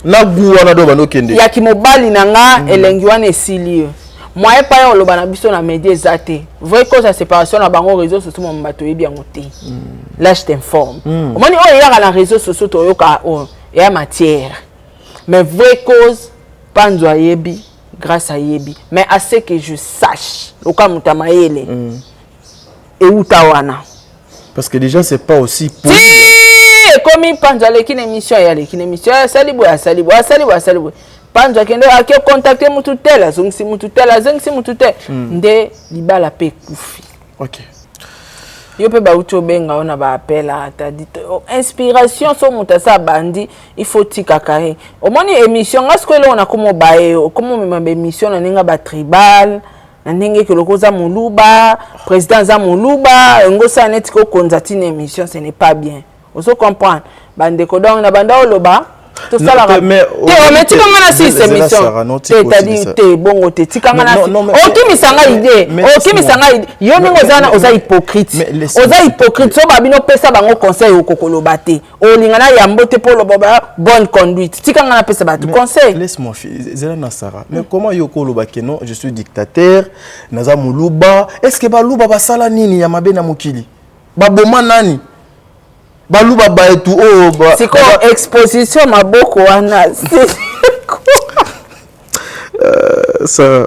na guwa na do bando kende ya kimobali nanga elengi wana esili moi pa yo lo bana biso na média ezate vrai cause la séparation na bango réseaux sociaux mon bato yebi yango te là je t'informe omoni o ya na réseaux sociaux to yoka o ya matière mais vrai cause panzo yebi grâce à yebi mais à ce que je sache oka mutamayele et utawana parce que déjà c'est pas aussi pour comme panzo lekine émission ya lekine émission salibo panzo kende ake contacter mutu tela zongsi mutu tela nde libala pe kufi. OK. Yo pe ba uto benga ona ba appela ta dit inspiration so muta sa bandi il faut tika kare omoni émission ngasko ele ona komo bae komo memba émission na ninga ba tribal na ndenge ke lokoza muluba président za muluba ngosa net ko konzatine émission ce n'est pas bien. Oso comprendre bande ko donc na banda oloba to sala te on tika ngana si émission te dit te bongo te tika ngana o kimisanga idée o kimisanga yo ningo zana oza hypocrite so babino pesa bango conseil okokoloba te o lingana ya mbote po lo bonne conduite tika ngana pesa ba conseil laisse-moi zela na Sarah mais comment yo koloba que non je suis dictateur naza muluba est-ce que baluba basala nini ya mabe na mokili baboma nani baluba ba etu o ba c'est quoi exposition maboko wana ça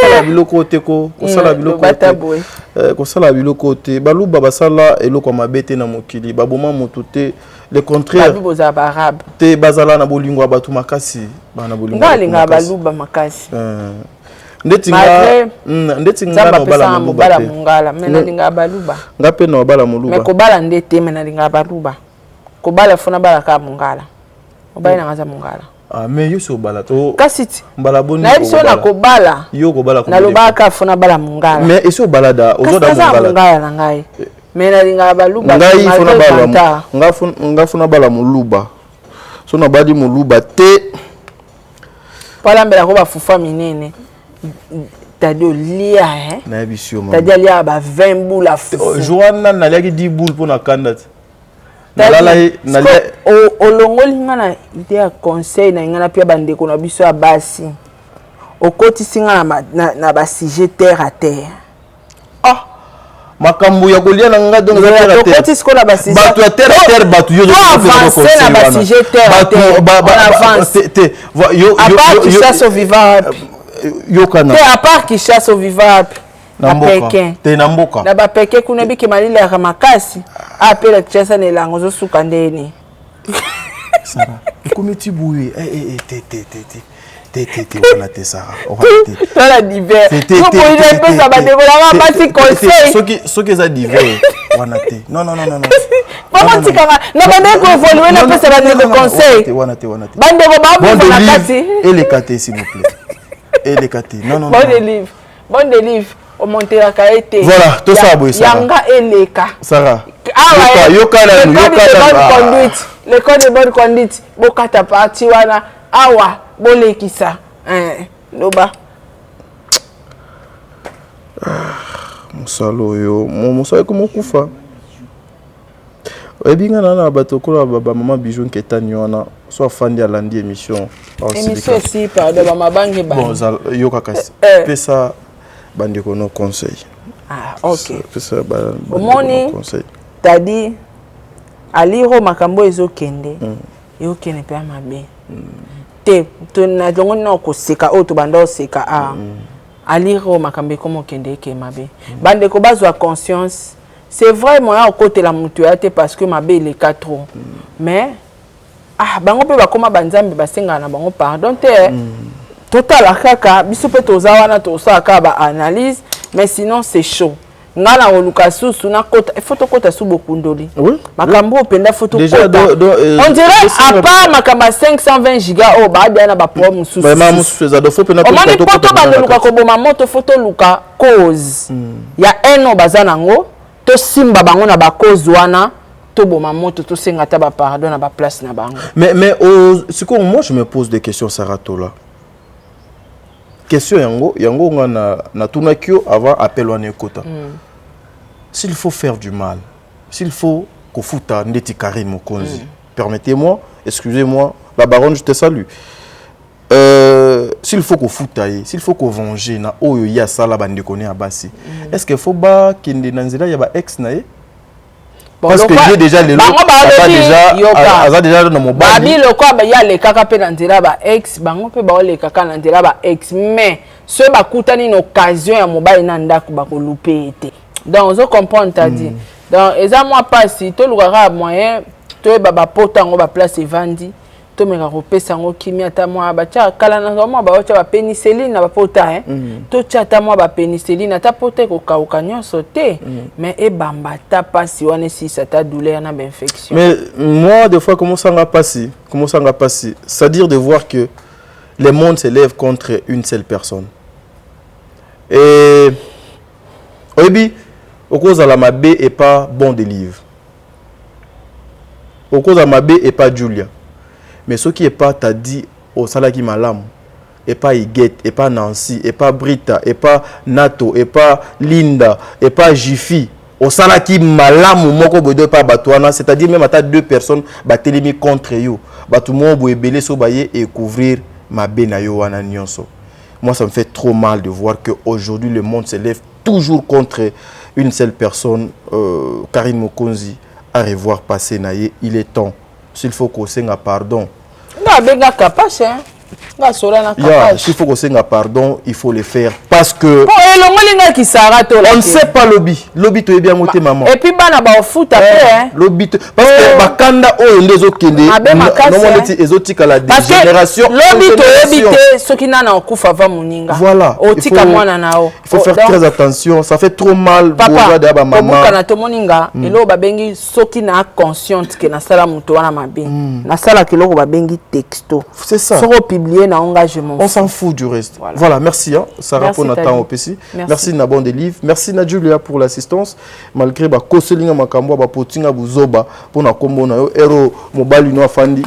sala biloko te ko sala biloko te ko sala biloko te baluba basala eloko mabete na mokili baboma moto te le contraire baluba barabe te bazala na bolingo batu makasi bana bolingo ngalinga baluba makasi ndetinga na bala mungala mena linga baluba ngape na bala muluba me ko bala ndete mena linga baluba ko bala fona bala ka mungala obaya ngaza mungala mais yo so bala to kasiti mbala boni na biso na ko bala yo ko bala ko na loba ka fona bala mungala mais eso balada ozoda mungala na ngai mena linga baluba ngai fona bala ngafuna bala muluba so na badi muluba te pala mbela ko ba fufa minene tadio lia na bisio mama tadia lia ba 20 boules à fou joana na liaki 10 boules pour na kandate na o longoli ngana idea conseil na ngana pia bandeko na biso ya basi o koti singa na ba sujet terre à terre makambu ya kolia na nga donc terre à terre koti siko na ba sujet batu ya terre à terre batu yo avancer na ba sujet terre à terre yo qui chasse au vivant yokana te à part qui chasse au vivant na Pékin te na mboka na ba Pékin kuna biki malila ya makasi apela chasa ne lango zo suka ndeni Sarah komiti buye te wana te Sarah la divers ko boire pesa ba devola ba si conseil soki za divers wana te non Papa tikanga na bande ko évoluer na pesa ba de conseil wana te bande ko ba bu na kati et les kate s'il vous plaît et les kate non bon des livres au monter la kaete voilà tout ça boy Sarah yanga eleka Sarah yoka le code de bonne conduite bokata parti wana awa bolekisa loba musalo yo musalo ko mokufa ebinga na bato ko ba mama bijou nketani wana so afandi alandi émission si pardon ba mabange ba bon yo kaka pesa bande ko no conseil OK pesa ba omoni conseil t'as dit aliro makambo ezokende eyokende pe mabe te na jongo na ko seka o to banda seka a aliro makambo comme okende ke mabe bande ko bazwa conscience c'est vrai moi à côté la mutualité parce que mabe il est 4 ans mais bango pe ba koma banzambe basenga na bango pardon te total kaka biso pe tozawa na to sa ka ba analyse mais sinon c'est chaud ngala oluka susu na kota photo kota su bokundoli makambo penda photo déjà on dirait à part makamba 520 giga o ba dia na ba problème susu vraiment musu za do photo na photo ba luka ko boma moto photo luka cause ya eno bazana ngo to simba bango na ba cause wana to boma moto to senga ta ba pardon na ba place na bango mais c'est comme moi je me pose des questions Saratola question yango na tunakio avant appel wana ekota s'il faut faire du mal s'il faut kofuta ndeti Karine Mokonzi permettez-moi excusez-moi la baronne je te salue s'il faut kofuta s'il faut ko venger na oyo ya sala bande koné abasi est-ce que faut ba kende na nzela ya ba ex na ye parce que j'ai déjà les lots déjà dans mon bas babi le quoi ba ya le kaka pe na nzela ba ex bango pe ba le kaka na nzela ba ex mais ce ba kutani une occasion ya mobile na ndako ba ko louper été donc on comprend t'as dit donc eza moi pas si to lukaka moyen to ba pota ngo ba place evandi to meka ko pesa ngo kimi ata moi ba cha kala na moi ba cha ba pénicilline na ba pota to cha ata moi ba pénicilline ata pota ko kauka nyonso te mais e bamba ta pasi wana si ça ta douleur na infection mais moi des fois comment ça va passer c'est-à-dire de voir que le monde s'élève contre une seule personne et obi au cause de la mabe et pas bon de livre au cause de la mabe et pas Julia mais ce qui est pas t'a dit au salaki malam et pas Iguette et pas Nancy et pas Brita et pas Nato et pas Linda et pas Jiffy au salaki malam moko bodo pas batouana c'est-à-dire même à 2 personnes batelemi contre yo batu mo bo ebele so baye et couvrir mabe na yo wana nyonso. Moi ça me fait trop mal de voir que aujourd'hui le monde s'élève toujours contre une seule personne Karine Mokonzi à revoir passer naye il est temps s'il faut qu'on s'enga pardon. Non, benga capable hein. S'il faut qu'on s'enga pardon, il faut le faire parce que on ne sait pas lobby to bien monté maman. Et puis bana ba foot après lobby parce que bakanda o ndezo kende normalement exotique à la génération lobby to ebité ce qui nana okufa va muninga. Voilà. Otika mwana nao. Il faut faire très attention, ça fait trop mal pour regarder ba maman. Papa kana to moninga elo ba bengi soki na consciente que na sala muto wana mabe. Na sala kiloko ba bengi texto. C'est ça. Soko publier na engagement. On s'en fout du reste. Voilà, merci hein. Sarah pour notre temps au PC. Merci na bon des livres. Merci na Julia pour l'assistance. Malgré ba koselinga makambo ba potinga buzoba pour na kombo na yo ero mobali no afandi.